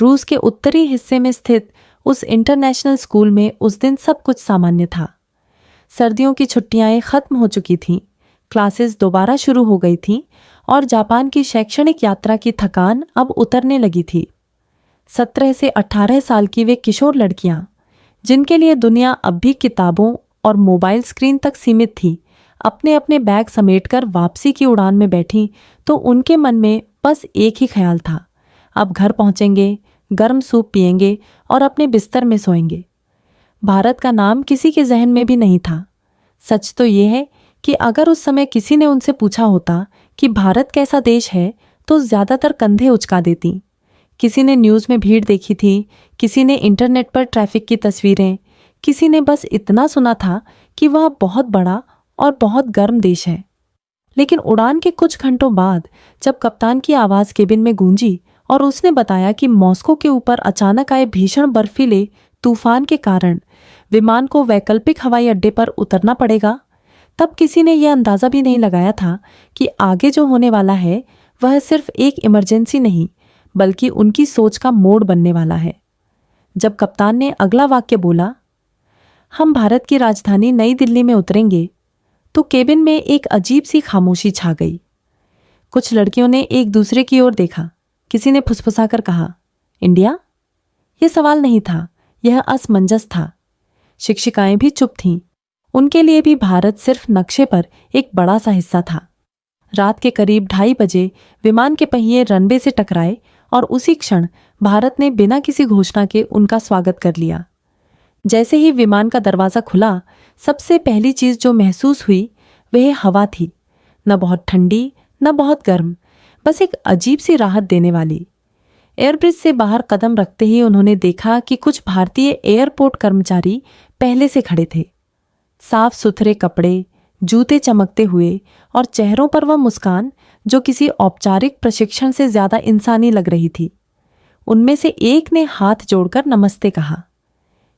रूस के उत्तरी हिस्से में स्थित उस इंटरनेशनल स्कूल में उस दिन सब कुछ सामान्य था। सर्दियों की छुट्टियां खत्म हो चुकी थीं, क्लासेस दोबारा शुरू हो गई थीं और जापान की शैक्षणिक यात्रा की थकान अब उतरने लगी थी। 17 से 18 साल की वे किशोर लड़कियां, जिनके लिए दुनिया अब भी किताबों और मोबाइल स्क्रीन तक सीमित थी, अपने अपने बैग समेटकर वापसी की उड़ान में बैठीं तो उनके मन में बस एक ही ख्याल था, अब घर पहुंचेंगे, गर्म सूप पिएंगे और अपने बिस्तर में सोएंगे। भारत का नाम किसी के जहन में भी नहीं था। सच तो ये है कि अगर उस समय किसी ने उनसे पूछा होता कि भारत कैसा देश है तो ज़्यादातर कंधे उचका देती। किसी ने न्यूज़ में भीड़ देखी थी, किसी ने इंटरनेट पर ट्रैफिक की तस्वीरें, किसी ने बस इतना सुना था कि वह बहुत बड़ा और बहुत गर्म देश है। लेकिन उड़ान के कुछ घंटों बाद जब कप्तान की आवाज़ केबिन में गूंजी और उसने बताया कि मॉस्को के ऊपर अचानक आए भीषण बर्फीले तूफान के कारण विमान को वैकल्पिक हवाई अड्डे पर उतरना पड़ेगा, तब किसी ने यह अंदाज़ा भी नहीं लगाया था कि आगे जो होने वाला है वह सिर्फ एक इमरजेंसी नहीं बल्कि उनकी सोच का मोड़ बनने वाला है। जब कप्तान ने अगला वाक्य बोला, हम भारत की राजधानी नई दिल्ली में उतरेंगे, तो केबिन में एक अजीब सी खामोशी छा गई। कुछ लड़कियों ने एक दूसरे की ओर देखा। किसी ने फुसफुसाकर कहा, इंडिया? यह सवाल नहीं था, यह असमंजस था। शिक्षिकाएं भी चुप थीं। उनके लिए भी भारत सिर्फ नक्शे पर एक बड़ा सा हिस्सा था। रात के करीब 2:30 बजे विमान के पहिए रनवे से टकराए और उसी क्षण भारत ने बिना किसी घोषणा के उनका स्वागत कर लिया। जैसे ही विमान का दरवाज़ा खुला, सबसे पहली चीज़ जो महसूस हुई वह हवा थी। न बहुत ठंडी, न बहुत गर्म, बस एक अजीब सी राहत देने वाली। एयरब्रिज से बाहर कदम रखते ही उन्होंने देखा कि कुछ भारतीय एयरपोर्ट कर्मचारी पहले से खड़े थे। साफ सुथरे कपड़े, जूते चमकते हुए और चेहरों पर वह मुस्कान जो किसी औपचारिक प्रशिक्षण से ज़्यादा इंसानी लग रही थी। उनमें से एक ने हाथ जोड़कर नमस्ते कहा।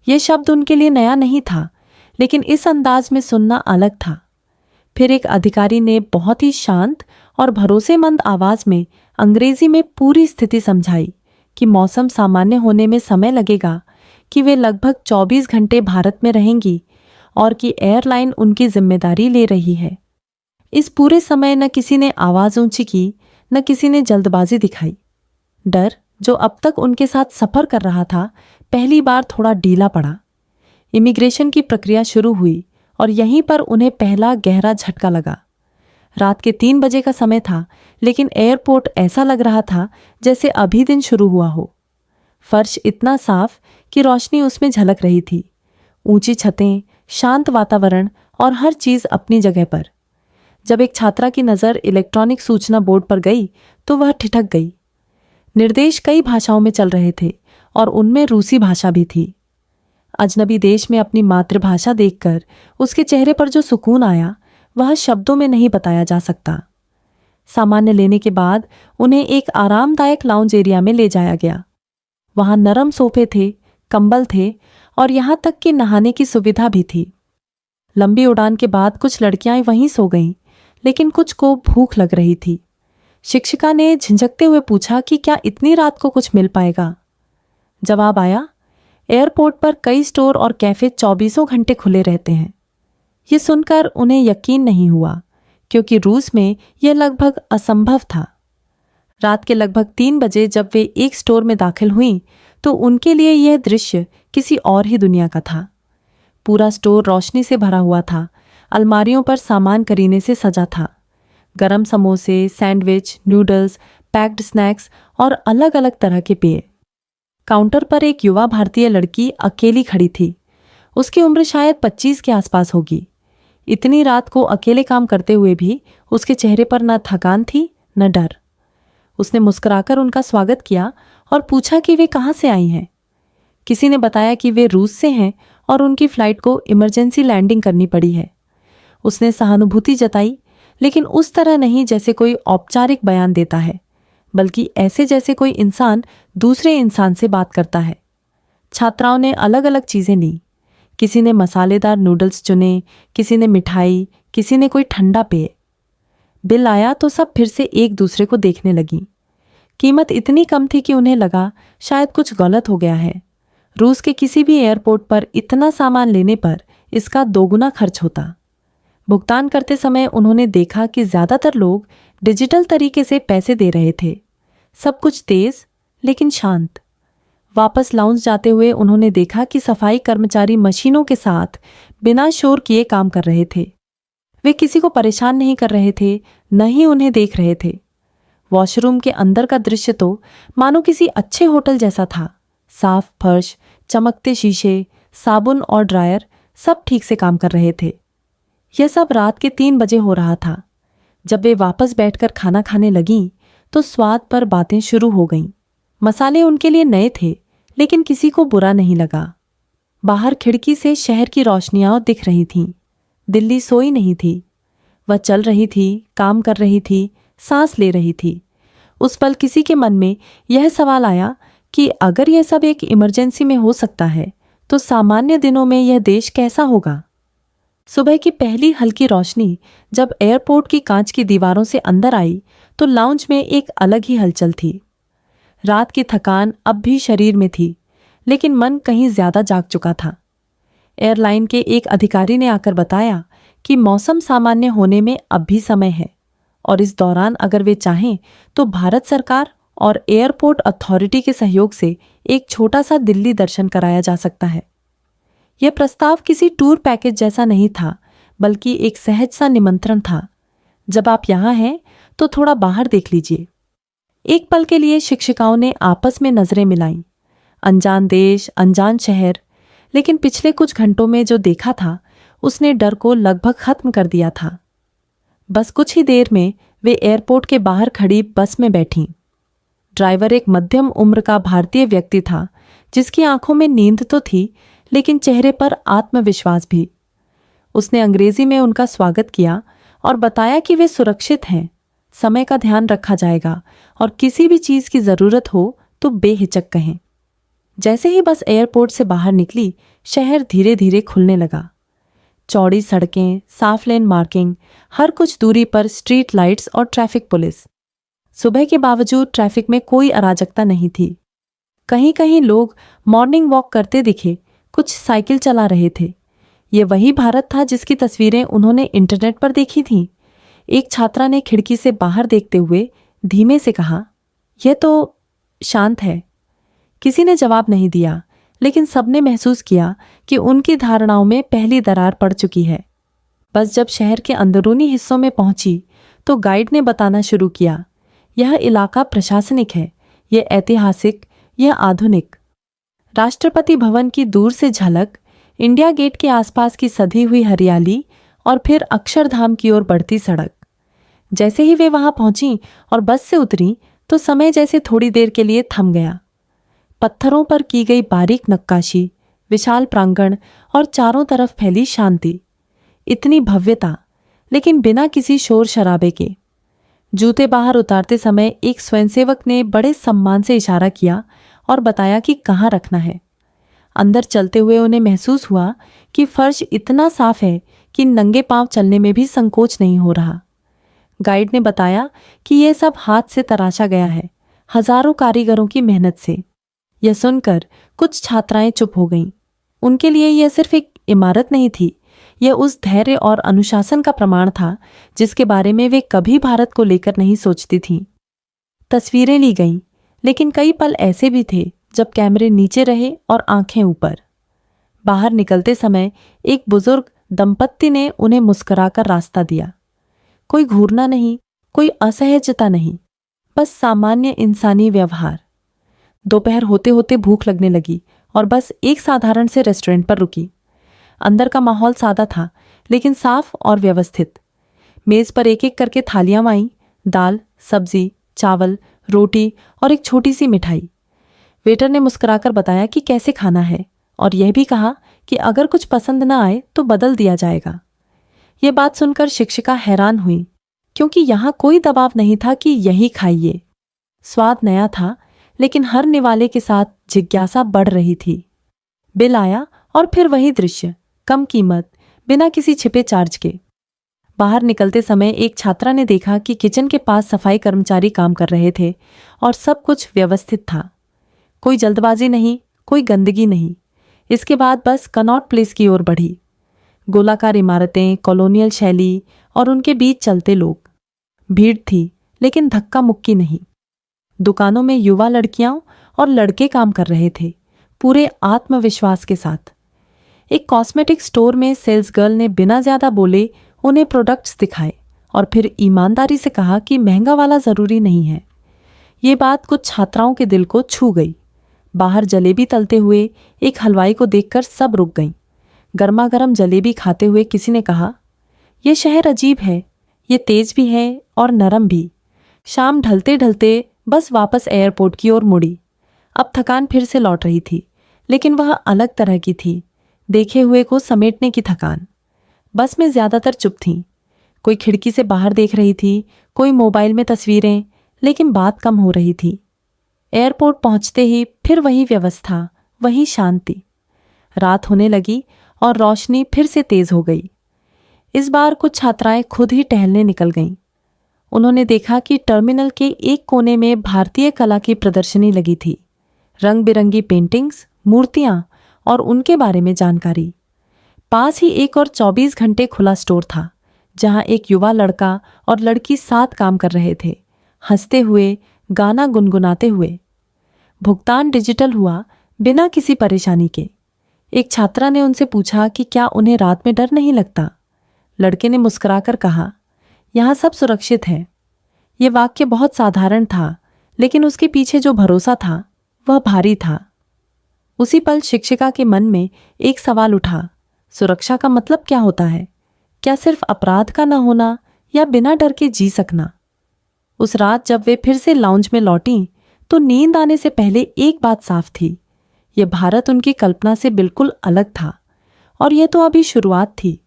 यह शब्द उनके लिए नया नहीं था, लेकिन इस अंदाज में सुनना अलग था। फिर एक अधिकारी ने बहुत ही शांत और भरोसेमंद आवाज में अंग्रेजी में पूरी स्थिति समझाई कि मौसम सामान्य होने में समय लगेगा, कि वे लगभग 24 घंटे भारत में रहेंगी और कि एयरलाइन उनकी जिम्मेदारी ले रही है। इस पूरे समय न किसी ने आवाज़ ऊंची की, न किसी ने जल्दबाजी दिखाई। डर जो अब तक उनके साथ सफ़र कर रहा था, पहली बार थोड़ा ढीला पड़ा। इमिग्रेशन की प्रक्रिया शुरू हुई और यहीं पर उन्हें पहला गहरा झटका लगा। रात के 3 बजे का समय था, लेकिन एयरपोर्ट ऐसा लग रहा था जैसे अभी दिन शुरू हुआ हो। फर्श इतना साफ कि रोशनी उसमें झलक रही थी। ऊंची छतें, शांत वातावरण और हर चीज़ अपनी जगह पर। जब एक छात्रा की नज़र इलेक्ट्रॉनिक सूचना बोर्ड पर गई तो वह ठिठक गई। निर्देश कई भाषाओं में चल रहे थे और उनमें रूसी भाषा भी थी। अजनबी देश में अपनी मातृभाषा देखकर उसके चेहरे पर जो सुकून आया वह शब्दों में नहीं बताया जा सकता। सामान्य लेने के बाद उन्हें एक आरामदायक लाउंज एरिया में ले जाया गया। वहां नरम सोफे थे, कंबल थे और यहाँ तक कि नहाने की सुविधा भी थी। लंबी उड़ान के बाद कुछ लड़कियां वहीं सो गईं, लेकिन कुछ को भूख लग रही थी। शिक्षिका ने झिझकते हुए पूछा कि क्या इतनी रात को कुछ मिल पाएगा। जवाब आया, एयरपोर्ट पर कई स्टोर और कैफे 24 घंटे खुले रहते हैं। ये सुनकर उन्हें यकीन नहीं हुआ, क्योंकि रूस में यह लगभग असंभव था। रात के लगभग 3 बजे जब वे एक स्टोर में दाखिल हुईं, तो उनके लिए यह दृश्य किसी और ही दुनिया का था। पूरा स्टोर रोशनी से भरा हुआ था, अलमारियों पर सामान करीने से सजा था। गरम समोसे, सैंडविच, नूडल्स, पैक्ड स्नैक्स और अलग अलग तरह के पेय। काउंटर पर एक युवा भारतीय लड़की अकेली खड़ी थी। उसकी उम्र शायद 25 के आसपास होगी। इतनी रात को अकेले काम करते हुए भी उसके चेहरे पर न थकान थी न डर। उसने मुस्कुराकर उनका स्वागत किया और पूछा कि वे कहाँ से आई हैं। किसी ने बताया कि वे रूस से हैं और उनकी फ़्लाइट को इमरजेंसी लैंडिंग करनी पड़ी है। उसने सहानुभूति जताई, लेकिन उस तरह नहीं जैसे कोई औपचारिक बयान देता है, बल्कि ऐसे जैसे कोई इंसान दूसरे इंसान से बात करता है। छात्राओं ने अलग अलग चीज़ें लीं। किसी ने मसालेदार नूडल्स चुने, किसी ने मिठाई, किसी ने कोई ठंडा पेय। बिल आया तो सब फिर से एक दूसरे को देखने लगीं। कीमत इतनी कम थी कि उन्हें लगा शायद कुछ गलत हो गया है। रूस के किसी भी एयरपोर्ट पर इतना सामान लेने पर इसका दोगुना खर्च होता। भुगतान करते समय उन्होंने देखा कि ज्यादातर लोग डिजिटल तरीके से पैसे दे रहे थे। सब कुछ तेज लेकिन शांत। वापस लाउंज जाते हुए उन्होंने देखा कि सफाई कर्मचारी मशीनों के साथ बिना शोर किए काम कर रहे थे। वे किसी को परेशान नहीं कर रहे थे, न ही उन्हें देख रहे थे। वॉशरूम के अंदर का दृश्य तो मानो किसी अच्छे होटल जैसा था। साफ फर्श, चमकते शीशे, साबुन और ड्रायर सब ठीक से काम कर रहे थे। यह सब रात के 3 बजे हो रहा था। जब वे वापस बैठकर खाना खाने लगीं तो स्वाद पर बातें शुरू हो गईं। मसाले उनके लिए नए थे, लेकिन किसी को बुरा नहीं लगा। बाहर खिड़की से शहर की रोशनियां दिख रही थीं। दिल्ली सोई नहीं थी। वह चल रही थी, काम कर रही थी, सांस ले रही थी। उस पल किसी के मन में यह सवाल आया कि अगर यह सब एक इमरजेंसी में हो सकता है तो सामान्य दिनों में यह देश कैसा होगा। सुबह की पहली हल्की रोशनी जब एयरपोर्ट की कांच की दीवारों से अंदर आई तो लाउंज में एक अलग ही हलचल थी। रात की थकान अब भी शरीर में थी, लेकिन मन कहीं ज्यादा जाग चुका था। एयरलाइन के एक अधिकारी ने आकर बताया कि मौसम सामान्य होने में अब भी समय है और इस दौरान अगर वे चाहें तो भारत सरकार और एयरपोर्ट अथॉरिटी के सहयोग से एक छोटा सा दिल्ली दर्शन कराया जा सकता है। यह प्रस्ताव किसी टूर पैकेज जैसा नहीं था, बल्कि एक सहज सा निमंत्रण था। जब आप यहाँ हैं तो थोड़ा बाहर देख लीजिए। एक पल के लिए शिक्षिकाओं ने आपस में नजरें मिलाईं। अनजान देश, अनजान शहर, लेकिन पिछले कुछ घंटों में जो देखा था उसने डर को लगभग खत्म कर दिया था। बस कुछ ही देर में वे एयरपोर्ट के बाहर खड़ी बस में बैठीं। ड्राइवर एक मध्यम उम्र का भारतीय व्यक्ति था, जिसकी आंखों में नींद तो थी, लेकिन चेहरे पर आत्मविश्वास भी। उसने अंग्रेजी में उनका स्वागत किया और बताया कि वे सुरक्षित हैं, समय का ध्यान रखा जाएगा और किसी भी चीज की जरूरत हो तो बेहिचक कहें। जैसे ही बस एयरपोर्ट से बाहर निकली, शहर धीरे धीरे खुलने लगा। चौड़ी सड़कें, साफ लेन मार्किंग, हर कुछ दूरी पर स्ट्रीट लाइट्स और ट्रैफिक पुलिस। सुबह के बावजूद ट्रैफिक में कोई अराजकता नहीं थी। कहीं कहीं लोग मॉर्निंग वॉक करते दिखे, कुछ साइकिल चला रहे थे। ये वही भारत था जिसकी तस्वीरें उन्होंने इंटरनेट पर देखी थीं। एक छात्रा ने खिड़की से बाहर देखते हुए धीमे से कहा, यह तो शांत है। किसी ने जवाब नहीं दिया, लेकिन सबने महसूस किया कि उनकी धारणाओं में पहली दरार पड़ चुकी है। बस जब शहर के अंदरूनी हिस्सों में पहुंची तो गाइड ने बताना शुरू किया, यह इलाका प्रशासनिक है, यह ऐतिहासिक, यह आधुनिक। राष्ट्रपति भवन की दूर से झलक, इंडिया गेट के आसपास की सधी हुई हरियाली और फिर अक्षरधाम की ओर बढ़ती सड़क। जैसे ही वे वहां पहुंची और बस से उतरी तो समय जैसे थोड़ी देर के लिए थम गया। पत्थरों पर की गई बारीक नक्काशी, विशाल प्रांगण और चारों तरफ फैली शांति। इतनी भव्यता, लेकिन बिना किसी शोर शराबे के। जूते बाहर उतारते समय एक स्वयंसेवक ने बड़े सम्मान से इशारा किया और बताया कि कहाँ रखना है। अंदर चलते हुए उन्हें महसूस हुआ कि फर्श इतना साफ है कि नंगे पांव चलने में भी संकोच नहीं हो रहा। गाइड ने बताया कि यह सब हाथ से तराशा गया है, हजारों कारीगरों की मेहनत से। यह सुनकर कुछ छात्राएं चुप हो गईं। उनके लिए यह सिर्फ एक इमारत नहीं थी, यह उस धैर्य और अनुशासन का प्रमाण था जिसके बारे में वे कभी भारत को लेकर नहीं सोचती थीं। तस्वीरें ली गईं, लेकिन कई पल ऐसे भी थे जब कैमरे नीचे रहे और आंखें ऊपर। बाहर निकलते समय एक बुजुर्ग दंपत्ति ने उन्हें मुस्कुराकर रास्ता दिया। कोई घूरना नहीं, कोई असहजता नहीं, बस सामान्य इंसानी व्यवहार। दोपहर होते होते भूख लगने लगी और बस एक साधारण से रेस्टोरेंट पर रुकी। अंदर का माहौल सादा था, लेकिन साफ और व्यवस्थित। मेज पर एक एक करके थालियां आईं, दाल, सब्जी, चावल, रोटी और एक छोटी सी मिठाई। वेटर ने मुस्कुराकर बताया कि कैसे खाना है और यह भी कहा कि अगर कुछ पसंद न आए तो बदल दिया जाएगा। ये बात सुनकर शिक्षिका हैरान हुई, क्योंकि यहाँ कोई दबाव नहीं था कि यही खाइए। स्वाद नया था, लेकिन हर निवाले के साथ जिज्ञासा बढ़ रही थी। बिल आया और फिर वही दृश्य, कम कीमत, बिना किसी छिपे चार्ज के। बाहर निकलते समय एक छात्रा ने देखा कि किचन के पास सफाई कर्मचारी काम कर रहे थे और सब कुछ व्यवस्थित था। कोई जल्दबाजी नहीं, कोई गंदगी नहीं। इसके बाद बस कनॉट प्लेस की ओर बढ़ी। गोलाकार इमारतें, कॉलोनियल शैली और उनके बीच चलते लोग। भीड़ थी लेकिन धक्का मुक्की नहीं। दुकानों में युवा लड़कियां और लड़के काम कर रहे थे, पूरे आत्मविश्वास के साथ। एक कॉस्मेटिक स्टोर में सेल्स गर्ल ने बिना ज्यादा बोले उन्हें प्रोडक्ट्स दिखाए और फिर ईमानदारी से कहा कि महंगा वाला जरूरी नहीं है। ये बात कुछ छात्राओं के दिल को छू गई। बाहर जलेबी तलते हुए एक हलवाई को देखकर सब रुक गईं। गर्मा गर्म जलेबी खाते हुए किसी ने कहा, यह शहर अजीब है, ये तेज भी है और नरम भी। शाम ढलते ढलते बस वापस एयरपोर्ट की ओर मुड़ी। अब थकान फिर से लौट रही थी, लेकिन वह अलग तरह की थी, देखे हुए को समेटने की थकान। बस में ज्यादातर चुप थीं। कोई खिड़की से बाहर देख रही थी, कोई मोबाइल में तस्वीरें, लेकिन बात कम हो रही थी। एयरपोर्ट पहुंचते ही फिर वही व्यवस्था, वही शांति। रात होने लगी और रोशनी फिर से तेज हो गई। इस बार कुछ छात्राएं खुद ही टहलने निकल गईं। उन्होंने देखा कि टर्मिनल के एक कोने में भारतीय कला की प्रदर्शनी लगी थी। रंग बिरंगी पेंटिंग्स, मूर्तियां और उनके बारे में जानकारी। पास ही एक और 24 घंटे खुला स्टोर था, जहां एक युवा लड़का और लड़की साथ काम कर रहे थे, हंसते हुए, गाना गुनगुनाते हुए। भुगतान डिजिटल हुआ, बिना किसी परेशानी के। एक छात्रा ने उनसे पूछा कि क्या उन्हें रात में डर नहीं लगता। लड़के ने मुस्कुराकर कहा, यहाँ सब सुरक्षित है। ये वाक्य बहुत साधारण था, लेकिन उसके पीछे जो भरोसा था वह भारी था। उसी पल शिक्षिका के मन में एक सवाल उठा, सुरक्षा का मतलब क्या होता है? क्या सिर्फ अपराध का न होना या बिना डर के जी सकना? उस रात जब वे फिर से लाउंज में लौटीं, तो नींद आने से पहले एक बात साफ थी, यह भारत उनकी कल्पना से बिल्कुल अलग था और यह तो अभी शुरुआत थी।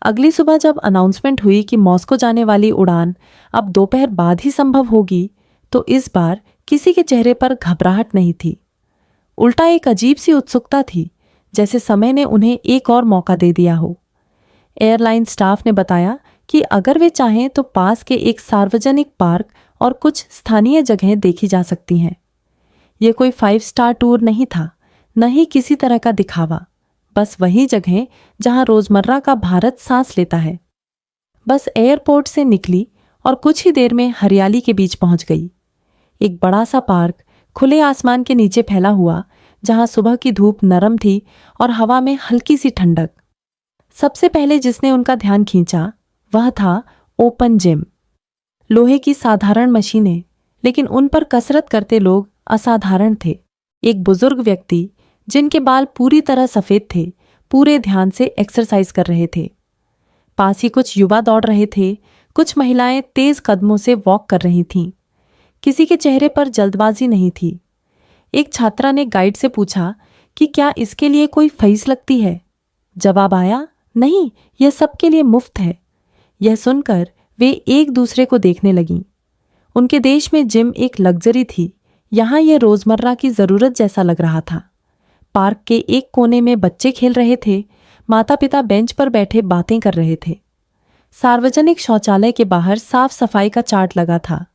अगली सुबह जब अनाउंसमेंट हुई कि मॉस्को जाने वाली उड़ान अब दोपहर बाद ही संभव होगी, तो इस बार किसी के चेहरे पर घबराहट नहीं थी। उल्टा एक अजीब सी उत्सुकता थी, जैसे समय ने उन्हें एक और मौका दे दिया हो। एयरलाइन स्टाफ ने बताया कि अगर वे चाहें तो पास के एक सार्वजनिक पार्क और कुछ स्थानीय जगहें देखी जा सकती हैं। ये कोई 5 स्टार टूर नहीं था, न ही किसी तरह का दिखावा, बस वही जगहें जहां रोजमर्रा का भारत सांस लेता है। बस एयरपोर्ट से निकली और कुछ ही देर में हरियाली के बीच पहुंच गई। एक बड़ा सा पार्क खुले आसमान के नीचे फैला हुआ, जहां सुबह की धूप नरम थी और हवा में हल्की सी ठंडक। सबसे पहले जिसने उनका ध्यान खींचा वह था ओपन जिम। लोहे की साधारण मशीनें, लेकिन उन पर कसरत करते लोग असाधारण थे। एक बुजुर्ग व्यक्ति जिनके बाल पूरी तरह सफेद थे, पूरे ध्यान से एक्सरसाइज कर रहे थे। पास ही कुछ युवा दौड़ रहे थे, कुछ महिलाएं तेज कदमों से वॉक कर रही थीं। किसी के चेहरे पर जल्दबाजी नहीं थी। एक छात्रा ने गाइड से पूछा कि क्या इसके लिए कोई फीस लगती है? जवाब आया, नहीं, यह सबके लिए मुफ्त है। यह सुनकर वे एक दूसरे को देखने लगीं। उनके देश में जिम एक लग्जरी थी, यहाँ यह रोजमर्रा की जरूरत जैसा लग रहा था। पार्क के एक कोने में बच्चे खेल रहे थे, माता पिता बेंच पर बैठे बातें कर रहे थे। सार्वजनिक शौचालय के बाहर साफ सफाई का चार्ट लगा था,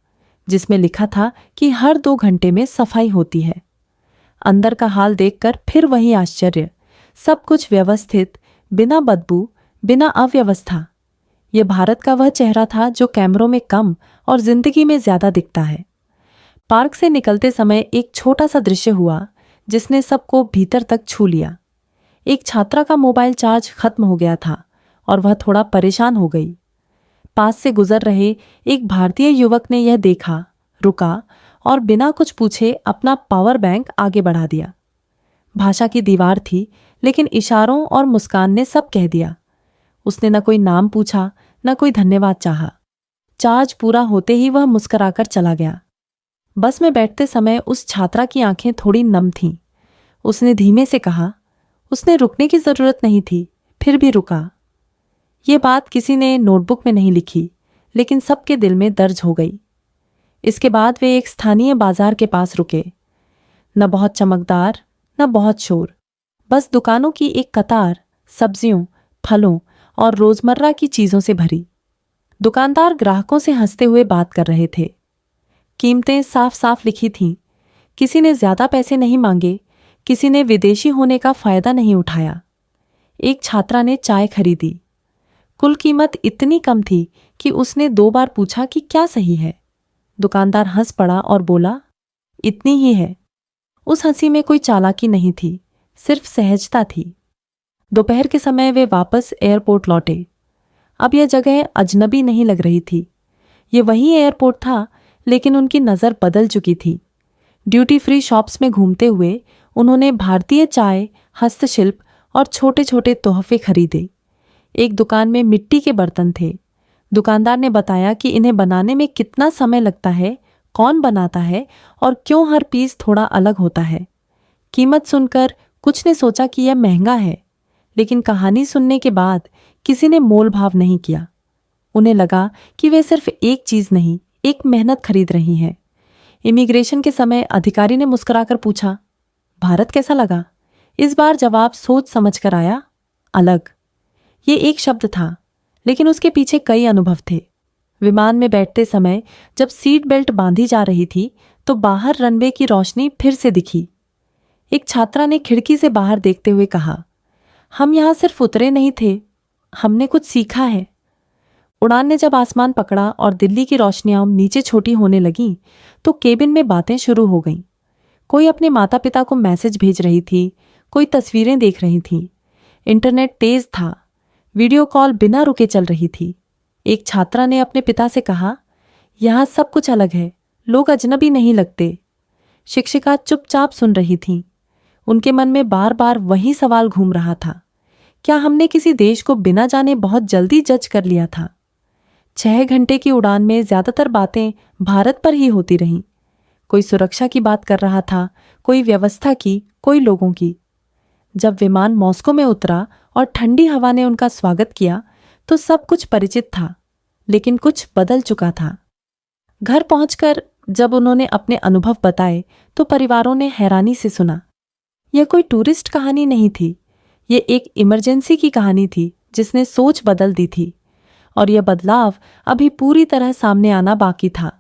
जिसमें लिखा था कि हर 2 घंटे में सफाई होती है। अंदर का हाल देखकर फिर वही आश्चर्य, सब कुछ व्यवस्थित, बिना बदबू, बिना अव्यवस्था। यह भारत का वह चेहरा था जो कैमरों में कम और जिंदगी में ज्यादा दिखता है। पार्क से निकलते समय एक छोटा सा दृश्य हुआ जिसने सबको भीतर तक छू लिया। एक छात्रा का मोबाइल चार्ज खत्म हो गया था और वह थोड़ा परेशान हो गई। पास से गुजर रहे एक भारतीय युवक ने यह देखा, रुका और बिना कुछ पूछे अपना पावर बैंक आगे बढ़ा दिया। भाषा की दीवार थी, लेकिन इशारों और मुस्कान ने सब कह दिया। उसने न कोई नाम पूछा, न कोई धन्यवाद चाहा। चार्ज पूरा होते ही वह मुस्कुराकर चला गया। बस में बैठते समय उस छात्रा की आंखें थोड़ी नम थीं। उसने धीमे से कहा, उसने रुकने की जरूरत नहीं थी, फिर भी रुका। ये बात किसी ने नोटबुक में नहीं लिखी, लेकिन सबके दिल में दर्ज हो गई। इसके बाद वे एक स्थानीय बाजार के पास रुके। न बहुत चमकदार, न बहुत शोर, बस दुकानों की एक कतार, सब्जियों, फलों और रोजमर्रा की चीजों से भरी। दुकानदार ग्राहकों से हंसते हुए बात कर रहे थे। कीमतें साफ साफ लिखी थीं। किसी ने ज्यादा पैसे नहीं मांगे, किसी ने विदेशी होने का फायदा नहीं उठाया। एक छात्रा ने चाय खरीदी। कुल कीमत इतनी कम थी कि उसने 2 बार पूछा कि क्या सही है। दुकानदार हंस पड़ा और बोला, इतनी ही है। उस हंसी में कोई चालाकी नहीं थी, सिर्फ सहजता थी। दोपहर के समय वे वापस एयरपोर्ट लौटे। अब यह जगह अजनबी नहीं लग रही थी। ये वही एयरपोर्ट था, लेकिन उनकी नज़र बदल चुकी थी। ड्यूटी फ्री शॉप्स में घूमते हुए उन्होंने भारतीय चाय, हस्तशिल्प और छोटे छोटे तोहफे खरीदे। एक दुकान में मिट्टी के बर्तन थे। दुकानदार ने बताया कि इन्हें बनाने में कितना समय लगता है, कौन बनाता है और क्यों हर पीस थोड़ा अलग होता है। कीमत सुनकर कुछ ने सोचा कि यह महंगा है, लेकिन कहानी सुनने के बाद किसी ने मोल भाव नहीं किया। उन्हें लगा कि वे सिर्फ एक चीज नहीं, एक मेहनत खरीद रही हैं। इमिग्रेशन के समय अधिकारी ने मुस्कुराकर पूछा, भारत कैसा लगा? इस बार जवाब सोच समझकर आया, अलग। ये एक शब्द था, लेकिन उसके पीछे कई अनुभव थे। विमान में बैठते समय जब सीट बेल्ट बांधी जा रही थी तो बाहर रनवे की रोशनी फिर से दिखी। एक छात्रा ने खिड़की से बाहर देखते हुए कहा, हम यहां सिर्फ उतरे नहीं थे, हमने कुछ सीखा है। उड़ान ने जब आसमान पकड़ा और दिल्ली की रोशनियां नीचे छोटी होने लगीं तो केबिन में बातें शुरू हो गईं। कोई अपने माता पिता को मैसेज भेज रही थी, कोई तस्वीरें देख रही थी। इंटरनेट तेज था, वीडियो कॉल बिना रुके चल रही थी। एक छात्रा ने अपने पिता से कहा, यहाँ सब कुछ अलग है, लोग अजनबी नहीं लगते। शिक्षिका चुपचाप सुन रही थीं। उनके मन में बार बार वही सवाल घूम रहा था, क्या हमने किसी देश को बिना जाने बहुत जल्दी जज कर लिया था? 6 घंटे की उड़ान में ज्यादातर बातें भारत पर ही होती रहीं। कोई सुरक्षा की बात कर रहा था, कोई व्यवस्था की, कोई लोगों की। जब विमान मॉस्को में उतरा और ठंडी हवा ने उनका स्वागत किया तो सब कुछ परिचित था, लेकिन कुछ बदल चुका था। घर पहुंचकर जब उन्होंने अपने अनुभव बताए तो परिवारों ने हैरानी से सुना। यह कोई टूरिस्ट कहानी नहीं थी, ये एक इमरजेंसी की कहानी थी जिसने सोच बदल दी थी, और यह बदलाव अभी पूरी तरह सामने आना बाकी था।